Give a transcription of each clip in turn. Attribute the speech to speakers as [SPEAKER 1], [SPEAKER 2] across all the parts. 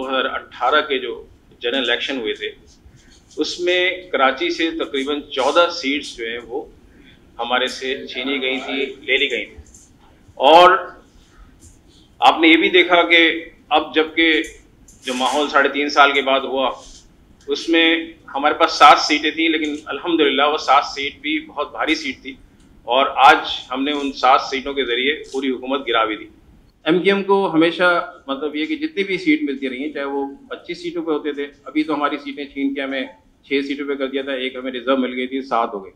[SPEAKER 1] 2018 के जो general election हुए थे उसमें कराची से तकरीबन 14 सीट्स जो हैं वो हमारे से छीनी गई थी, ले ली गई थी। और आपने ये भी देखा कि अब जबकि जो माहौल 3.5 साल के बाद हुआ उसमें हमारे पास 7 सीटें थी, लेकिन अल्हम्दुलिल्लाह वो 7 सीट भी बहुत भारी सीट थी और आज हमने उन 7 सीटों के ज़रिए पूरी हुकूमत गिरा भी दी। MKM को हमेशा मतलब ये कि जितनी भी सीट मिलती रही हैं, चाहे वो 25 सीटों पे होते थे, अभी तो हमारी सीटें छीन के हमें 6 सीटों पे कर दिया था, एक हमें रिजर्व मिल गई थी, 7 हो गई।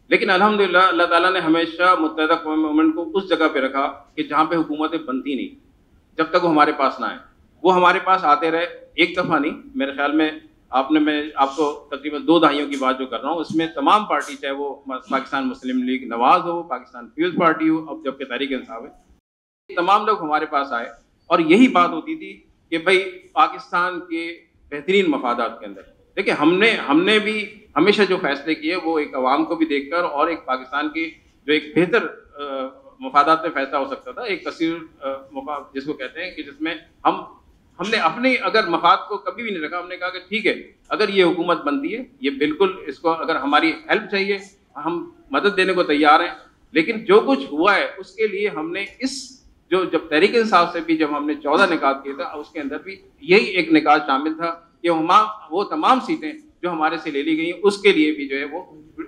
[SPEAKER 1] लेकिन अल्हम्दुलिल्लाह अल्लाह ताला ने हमेशा मुत्तहिदा कौम मूवमेंट को उस जगह पे रखा कि जहाँ पे हुकूमतें बनती नहीं, जब तक वो हमारे पास ना आए। वो हमारे पास आते रहे, एक दफ़ा नहीं, मेरे ख्याल में मैं आपको तकरीबन 2 दहाइयों की बात जो कर रहा हूँ, उसमें तमाम पार्टी, चाहे वो पाकिस्तान मुस्लिम लीग नवाज हो, पाकिस्तान पीपल्स पार्टी हो, अब जबकि तहरीक इंसाफ है, तमाम लोग हमारे पास आए और यही बात होती थी कि भाई पाकिस्तान के बेहतरीन मफादात के अंदर देखिए हमने भी हमेशा जो फैसले किए वो एक अवाम को भी देखकर और एक पाकिस्तान की जो एक बेहतर मफादात में फैसला हो सकता था, एक कसीर जिसको कहते हैं कि जिसमें हमने अपने अगर मफाद को कभी भी नहीं रखा। हमने कहा कि ठीक है, अगर ये हुकूमत बनती है, ये बिल्कुल इसको अगर हमारी हेल्प चाहिए हम मदद देने को तैयार हैं, लेकिन जो कुछ हुआ है उसके लिए हमने जब तहरीक इंसाफ से भी जब हमने 14 निकात किए था, उसके अंदर भी यही एक निकात शामिल था कि वो तमाम सीटें जो हमारे से ले ली गई उसके लिए भी जो है वो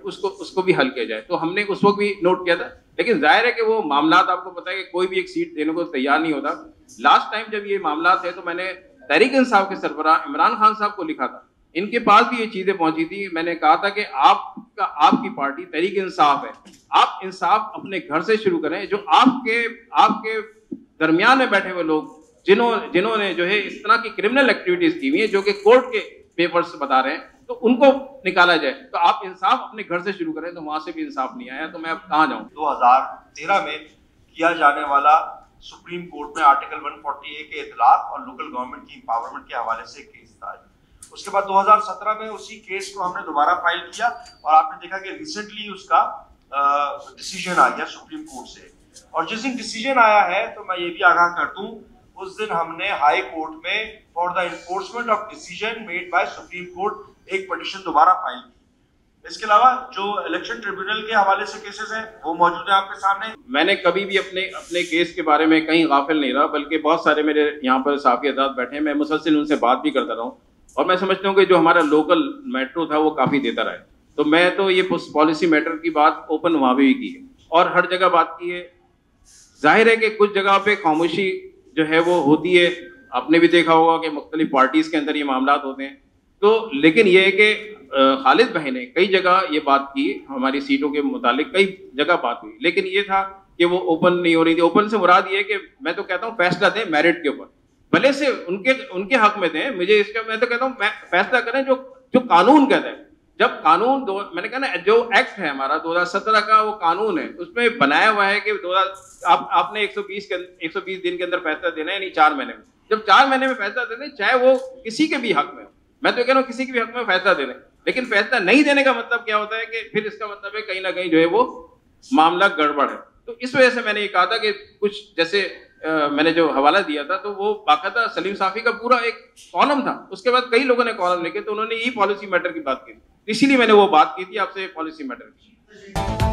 [SPEAKER 1] उसको भी हल किया जाए। तो हमने उस वक्त भी नोट किया था, लेकिन जाहिर है कि वो मामलात आपको पता है कि कोई भी एक सीट देने को तैयार नहीं होता। लास्ट टाइम जब ये मामला थे तो मैंने तहरीक इंसाफ के सरबराह इमरान खान साहब को लिखा था, इनके पास भी ये चीजें पहुंची थी। मैंने कहा था कि आपकी पार्टी तहरीक इंसाफ है, आप इंसाफ अपने घर से शुरू करें। जो आपके दरमियान में बैठे हुए लोग जिन्होंने जो है इस तरह की क्रिमिनल एक्टिविटीज की हुई है जो कि कोर्ट के पेपर्स बता रहे हैं, तो उनको निकाला जाए। तो आप इंसाफ अपने घर से शुरू करें, तो वहां से भी इंसाफ नहीं आया, तो मैं अब कहाँ जाऊं।
[SPEAKER 2] 2013 में किया जाने वाला सुप्रीम कोर्ट में आर्टिकल 140A के इतलाक और लोकल गवर्नमेंट की एम्पावरमेंट के हवाले से केस था। उसके बाद 2017 में उसी केस को हमने दोबारा फाइल किया और आपने देखा कि रिसेंटली उसका डिसीजन आ गया सुप्रीम कोर्ट से। और जिस दिन डिसीजन आया है तो मैं ये भी आगाह कर दूं, उस दिन हमने हाई कोर्ट में for the enforcement of decision made by supreme court एक पिटीशन दोबारा फाइल की। इसके अलावा जो इलेक्शन ट्रिब्यूनल के हवाले से केसेस हैं वो मौजूद है आपके सामने।
[SPEAKER 1] मैंने कभी भी अपने केस के बारे में कहीं गाफिल नहीं रहा, बल्कि बहुत सारे मेरे यहाँ पर साफी अदालत बैठे हैं, मैं मुसलसिल उनसे बात भी करता रहा हूँ और मैं समझता हूँ कि जो हमारा लोकल मेट्रो था वो काफ़ी देता रहा है। तो मैं तो ये पॉलिसी मैटर की बात ओपन वहाँ भी की है और हर जगह बात की है। जाहिर है कि कुछ जगह पे खामोशी जो है वो होती है, आपने भी देखा होगा कि मुख्तलिफ पार्टीज के अंदर ये मामला होते हैं। तो लेकिन ये है कि खालिद भाई ने कई जगह ये बात की, हमारी सीटों के मुतालिक कई जगह बात हुई, लेकिन ये था कि वो ओपन नहीं हो रही थी। ओपन से मुराद ये है कि मैं तो कहता हूँ फैसला दें मेरिट के ऊपर, भले से उनके हक में दें, मैं तो कहता हूँ फैसला करें जो कानून कहता है। जब कानून मैंने कहा ना, जो एक्ट है हमारा 2017 का वो कानून है, उसमें बनाया हुआ है कि आपने 120 दिन के अंदर फैसला देना है, यानी 4 महीने में। जब 4 महीने में फैसला देना, चाहे वो किसी के भी हक में हो, मैं तो कह रहा हूँ किसी के भी हक में फैसला देने। लेकिन फैसला नहीं देने का मतलब क्या होता है कि फिर इसका मतलब है कहीं ना कहीं जो है वो मामला गड़बड़ है। तो इस वजह से मैंने ये कहा था कि कुछ जैसे मैंने जो हवाला दिया था तो वो बाकायदा सलीम साफी का पूरा एक कॉलम था, उसके बाद कई लोगों ने कॉलम लिखे, तो उन्होंने यही पॉलिसी मैटर की बात की, इसीलिए मैंने वो बात की थी आपसे पॉलिसी मैटर की।